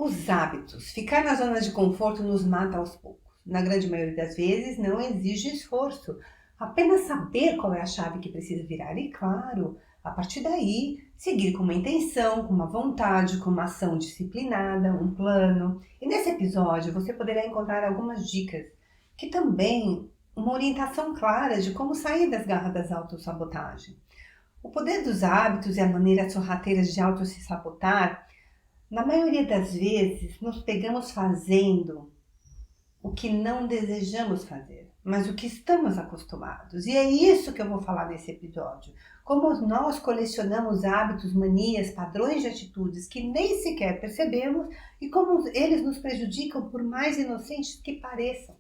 Os hábitos. Ficar na zona de conforto nos mata aos poucos. Na grande maioria das vezes, não exige esforço. Apenas saber qual é a chave que precisa virar e, claro, a partir daí, seguir com uma intenção, com uma vontade, com uma ação disciplinada, um plano. E nesse episódio, você poderá encontrar algumas dicas que também uma orientação clara de como sair das garras da autossabotagem. O poder dos hábitos e a maneira sorrateira de auto se sabotar. Na maioria das vezes, nos pegamos fazendo o que não desejamos fazer, mas o que estamos acostumados. E é isso que eu vou falar nesse episódio. Como nós colecionamos hábitos, manias, padrões de atitudes que nem sequer percebemos e como eles nos prejudicam, por mais inocentes que pareçam.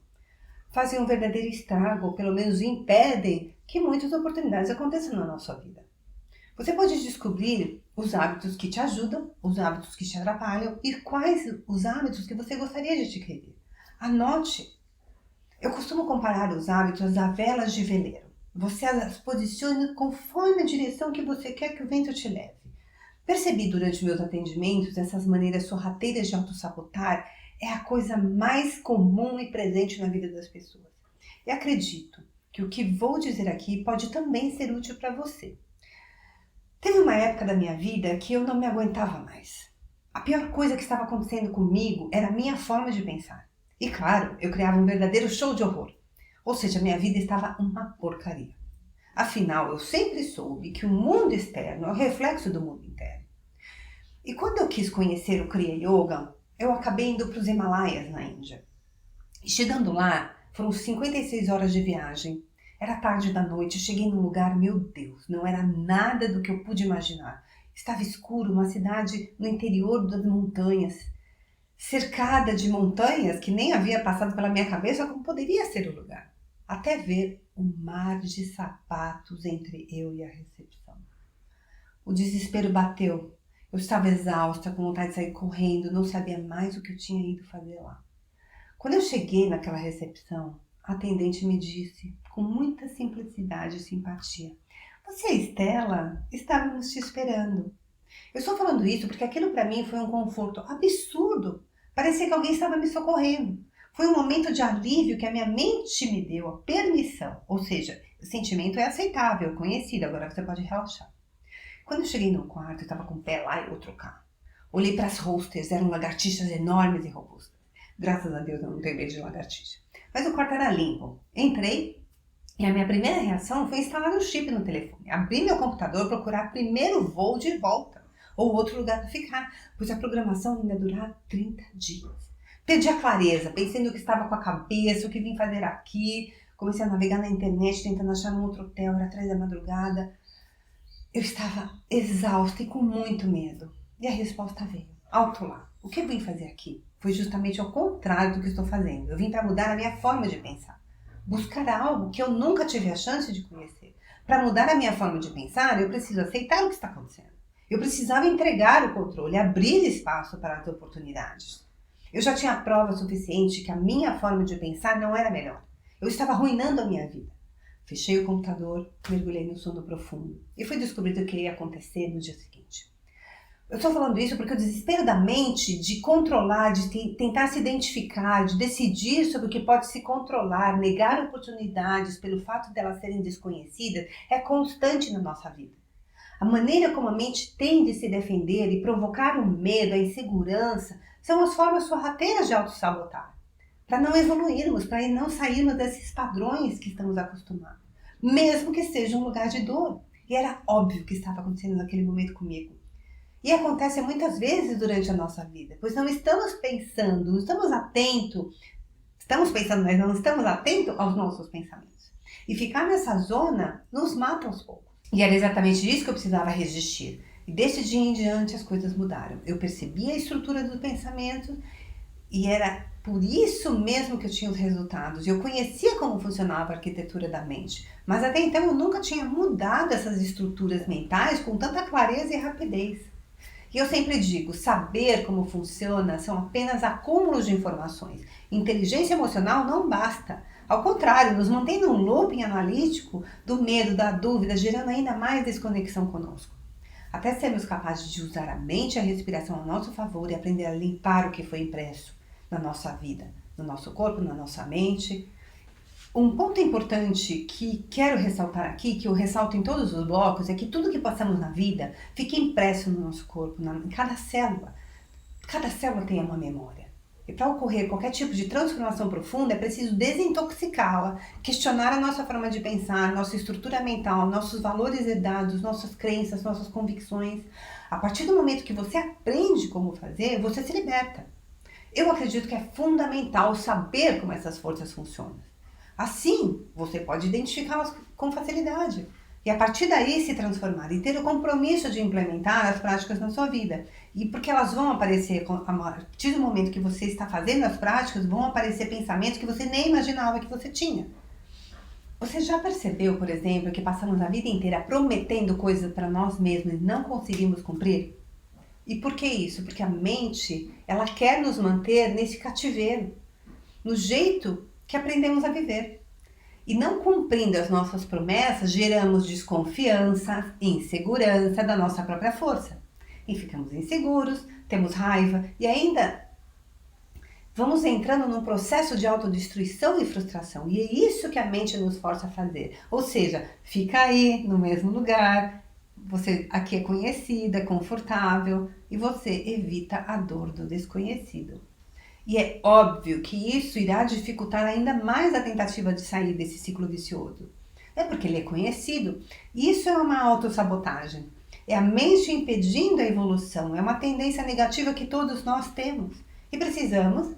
Fazem um verdadeiro estrago, ou pelo menos impedem que muitas oportunidades aconteçam na nossa vida. Você pode descobrir os hábitos que te ajudam, os hábitos que te atrapalham e quais os hábitos que você gostaria de adquirir. Anote. Eu costumo comparar os hábitos a velas de veleiro. Você as posiciona conforme a direção que você quer que o vento te leve. Percebi durante meus atendimentos essas maneiras sorrateiras de autossabotar é a coisa mais comum e presente na vida das pessoas. E acredito que o que vou dizer aqui pode também ser útil para você. Teve uma época da minha vida que eu não me aguentava mais. A pior coisa que estava acontecendo comigo era a minha forma de pensar. E claro, eu criava um verdadeiro show de horror. Ou seja, minha vida estava uma porcaria. Afinal, eu sempre soube que o mundo externo é o reflexo do mundo interno. E quando eu quis conhecer o Kriya Yoga, eu acabei indo para os Himalaias, na Índia. E chegando lá, foram 56 horas de viagem. Era tarde da noite, cheguei num lugar, meu Deus, não era nada do que eu pude imaginar. Estava escuro, uma cidade no interior das montanhas, cercada de montanhas que nem havia passado pela minha cabeça como poderia ser o lugar. Até ver um mar de sapatos entre eu e a recepção. O desespero bateu. Eu estava exausta, com vontade de sair correndo, não sabia mais o que eu tinha ido fazer lá. Quando eu cheguei naquela recepção, a atendente me disse, com muita simplicidade e simpatia: "Você é Estela? Estávamos te esperando." Eu estou falando isso porque aquilo para mim foi um conforto absurdo. Parecia que alguém estava me socorrendo. Foi um momento de alívio que a minha mente me deu a permissão. Ou seja, o sentimento é aceitável, conhecido, agora você pode relaxar. Quando eu cheguei no quarto, eu estava com um pé lá e outro cá. Olhei para as hosters, eram lagartixas enormes e robustas. Graças a Deus eu não tenho medo de lagartixa. Mas o quarto era limpo. Entrei e a minha primeira reação foi instalar um chip no telefone. Abrir meu computador, procurar primeiro voo de volta ou outro lugar para ficar, pois a programação ainda ia durar 30 dias. Perdi a clareza, pensei no que estava com a cabeça, o que vim fazer aqui. Comecei a navegar na internet, tentando achar um outro hotel, era 3 da madrugada. Eu estava exausta e com muito medo. E a resposta veio, alto lá. O que eu vim fazer aqui? Foi justamente ao contrário do que estou fazendo. Eu vim para mudar a minha forma de pensar. Buscar algo que eu nunca tive a chance de conhecer. Para mudar a minha forma de pensar, eu preciso aceitar o que está acontecendo. Eu precisava entregar o controle, abrir espaço para as oportunidades. Eu já tinha prova suficiente que a minha forma de pensar não era melhor. Eu estava arruinando a minha vida. Fechei o computador, mergulhei no sono profundo e fui descobrir o que ia acontecer no dia seguinte. Eu estou falando isso porque o desespero da mente de controlar, de tentar se identificar, de decidir sobre o que pode se controlar, negar oportunidades pelo fato de elas serem desconhecidas, é constante na nossa vida. A maneira como a mente tem de se defender e provocar o medo, a insegurança, são as formas sorrateiras de autossabotar. Para não evoluirmos, para não sairmos desses padrões que estamos acostumados, mesmo que seja um lugar de dor. E era óbvio que estava acontecendo naquele momento comigo. E acontece muitas vezes durante a nossa vida, pois não estamos pensando, não estamos atentos, estamos pensando, mas não estamos atentos aos nossos pensamentos. E ficar nessa zona nos mata aos poucos. E era exatamente isso que eu precisava resistir. E desse dia em diante as coisas mudaram. Eu percebi a estrutura do pensamento e era por isso mesmo que eu tinha os resultados. Eu conhecia como funcionava a arquitetura da mente, mas até então eu nunca tinha mudado essas estruturas mentais com tanta clareza e rapidez. E eu sempre digo, saber como funciona são apenas acúmulos de informações. Inteligência emocional não basta. Ao contrário, nos mantém num looping analítico do medo, da dúvida, gerando ainda mais desconexão conosco. até sermos capazes de usar a mente e a respiração a nosso favor e aprender a limpar o que foi impresso na nossa vida, no nosso corpo, na nossa mente. Um ponto importante que quero ressaltar aqui, que eu ressalto em todos os blocos, é que tudo que passamos na vida fica impresso no nosso corpo, em cada célula. Cada célula tem uma memória. E para ocorrer qualquer tipo de transformação profunda, é preciso desintoxicá-la, questionar a nossa forma de pensar, nossa estrutura mental, nossos valores herdados, nossas crenças, nossas convicções. A partir do momento que você aprende como fazer, você se liberta. Eu acredito que é fundamental saber como essas forças funcionam. Assim, você pode identificá-las com facilidade. E a partir daí se transformar e ter o compromisso de implementar as práticas na sua vida. E porque elas vão aparecer, a partir do momento que você está fazendo as práticas, vão aparecer pensamentos que você nem imaginava que você tinha. Você já percebeu, por exemplo, que passamos a vida inteira prometendo coisas para nós mesmos e não conseguimos cumprir? E por que isso? Porque a mente, ela quer nos manter nesse cativeiro, no jeito que aprendemos a viver. E não cumprindo as nossas promessas, geramos desconfiança, insegurança da nossa própria força. E ficamos inseguros, temos raiva e ainda vamos entrando num processo de autodestruição e frustração. E é isso que a mente nos força a fazer. Ou seja, fica aí no mesmo lugar, você aqui é conhecida, confortável e você evita a dor do desconhecido. E é óbvio que isso irá dificultar ainda mais a tentativa de sair desse ciclo vicioso. É porque ele é conhecido. Isso é uma autossabotagem. É a mente impedindo a evolução. É uma tendência negativa que todos nós temos. E precisamos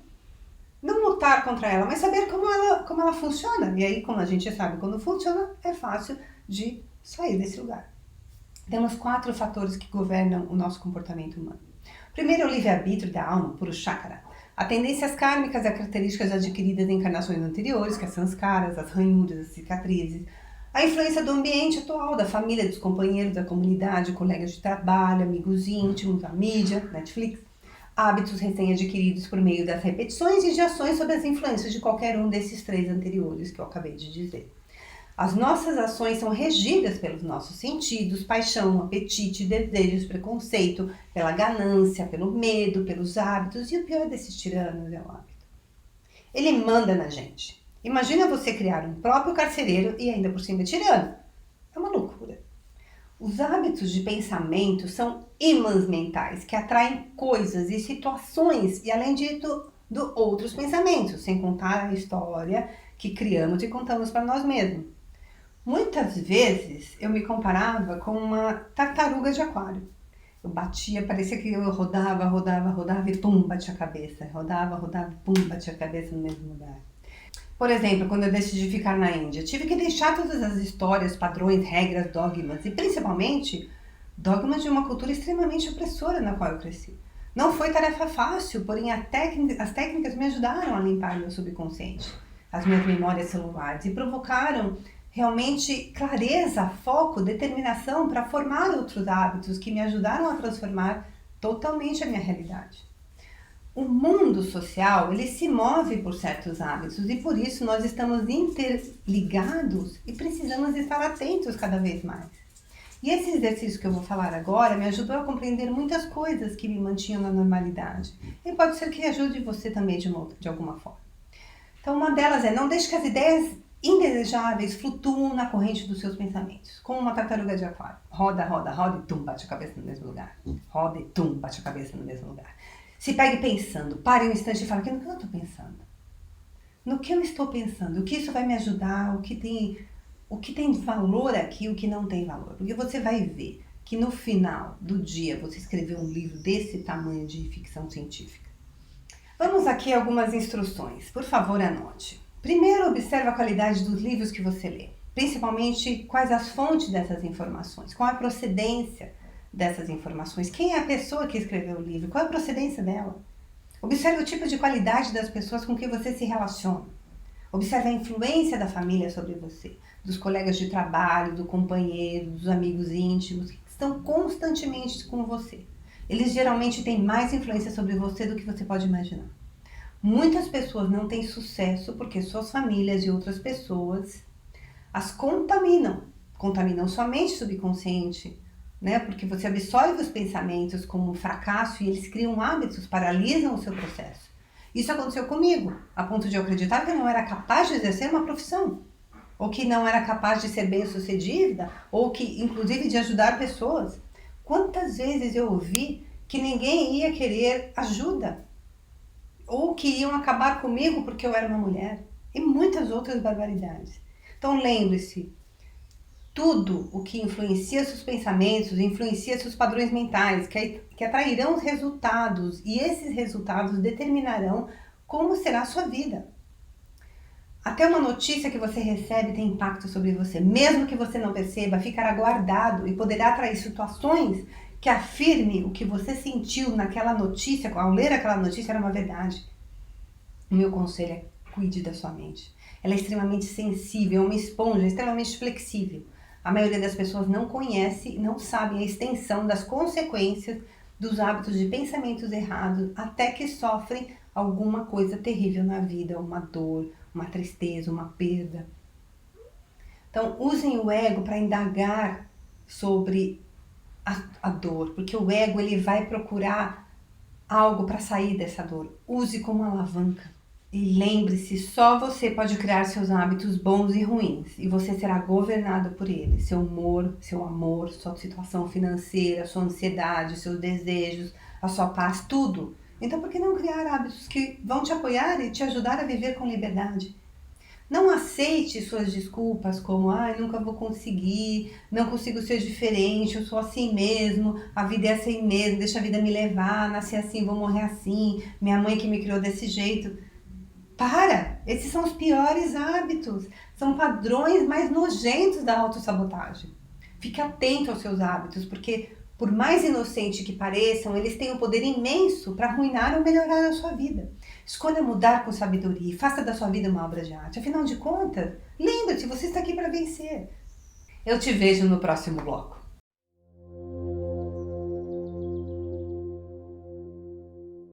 não lutar contra ela, mas saber como ela funciona. E aí, como a gente sabe como funciona, é fácil de sair desse lugar. Temos 4 fatores que governam o nosso comportamento humano. Primeiro é o livre-arbítrio da alma, Purushakara. A tendências kármicas e características adquiridas em encarnações anteriores, que são as caras, as ranhuras, as cicatrizes. A influência do ambiente atual, da família, dos companheiros, da comunidade, colegas de trabalho, amigos íntimos, a mídia, Netflix. Hábitos recém-adquiridos por meio das repetições e de ações sob as influências de qualquer um desses 3 anteriores que eu acabei de dizer. As nossas ações são regidas pelos nossos sentidos, paixão, apetite, desejos, preconceito, pela ganância, pelo medo, pelos hábitos, e o pior desses tiranos é o hábito. Ele manda na gente. Imagina você criar um próprio carcereiro e ainda por cima tirano. É uma loucura. Os hábitos de pensamento são imãs mentais que atraem coisas e situações e além disso, outros pensamentos, sem contar a história que criamos e contamos para nós mesmos. Muitas vezes eu me comparava com uma tartaruga de aquário. Eu batia, parecia que eu rodava e pum, batia a cabeça. Rodava, pum, batia a cabeça no mesmo lugar. Por exemplo, quando eu decidi ficar na Índia, tive que deixar todas as histórias, padrões, regras, dogmas e principalmente dogmas de uma cultura extremamente opressora na qual eu cresci. Não foi tarefa fácil, porém as técnicas me ajudaram a limpar meu subconsciente, as minhas memórias celulares e provocaram realmente clareza, foco, determinação para formar outros hábitos que me ajudaram a transformar totalmente a minha realidade. O mundo social, ele se move por certos hábitos e por isso nós estamos interligados e precisamos estar atentos cada vez mais. E esse exercício que eu vou falar agora me ajudou a compreender muitas coisas que me mantinham na normalidade. E pode ser que ajude você também de alguma forma. Então uma delas é, não deixe que as ideias indesejáveis flutuam na corrente dos seus pensamentos, como uma tartaruga de aquário. Roda e tum, bate a cabeça no mesmo lugar. Roda e tum, bate a cabeça no mesmo lugar. Se pegue pensando, pare um instante e fale, no que eu estou pensando? No que eu estou pensando? O que isso vai me ajudar? O que tem valor aqui, o que não tem valor? Porque você vai ver que no final do dia você escreveu um livro desse tamanho de ficção científica. Vamos aqui a algumas instruções. Por favor, anote. Primeiro, observe a qualidade dos livros que você lê. Principalmente, quais as fontes dessas informações, qual a procedência dessas informações, quem é a pessoa que escreveu o livro, qual é a procedência dela. Observe o tipo de qualidade das pessoas com quem você se relaciona. Observe a influência da família sobre você, dos colegas de trabalho, do companheiro, dos amigos íntimos, que estão constantemente com você. Eles geralmente têm mais influência sobre você do que você pode imaginar. Muitas pessoas não têm sucesso porque suas famílias e outras pessoas as contaminam sua mente subconsciente, né? Porque você absorve os pensamentos como fracasso e eles criam hábitos, paralisam o seu processo. Isso aconteceu comigo, a ponto de eu acreditar que eu não era capaz de exercer uma profissão, ou que não era capaz de ser bem-sucedida, ou que, inclusive, de ajudar pessoas. Quantas vezes eu ouvi que ninguém ia querer ajuda, ou que iam acabar comigo porque eu era uma mulher, e muitas outras barbaridades. Então lembre-se, tudo o que influencia seus pensamentos, influencia seus padrões mentais, que atrairão os resultados, e esses resultados determinarão como será a sua vida. Até uma notícia que você recebe tem impacto sobre você, mesmo que você não perceba, ficará guardado e poderá atrair situações que afirme o que você sentiu naquela notícia, ao ler aquela notícia, era uma verdade. O meu conselho é: cuide da sua mente. Ela é extremamente sensível, é uma esponja, extremamente flexível. A maioria das pessoas não conhece e não sabe a extensão das consequências dos hábitos de pensamentos errados até que sofrem alguma coisa terrível na vida, uma dor, uma tristeza, uma perda. Então, usem o ego para indagar sobre a dor, porque o ego ele vai procurar algo para sair dessa dor. Use como alavanca. E lembre-se, só você pode criar seus hábitos bons e ruins, e você será governado por eles. Seu humor, seu amor, sua situação financeira, sua ansiedade, seus desejos, a sua paz, tudo. Então, por que não criar hábitos que vão te apoiar e te ajudar a viver com liberdade? Não aceite suas desculpas como: nunca vou conseguir, não consigo ser diferente, eu sou assim mesmo, a vida é assim mesmo, deixa a vida me levar, nasci assim, vou morrer assim, minha mãe que me criou desse jeito. Para! Esses são os piores hábitos, são padrões mais nojentos da autossabotagem. Fique atento aos seus hábitos, porque por mais inocente que pareçam, eles têm um poder imenso para arruinar ou melhorar a sua vida. Escolha mudar com sabedoria e faça da sua vida uma obra de arte. Afinal de contas, lembre-se, você está aqui para vencer. Eu te vejo no próximo bloco.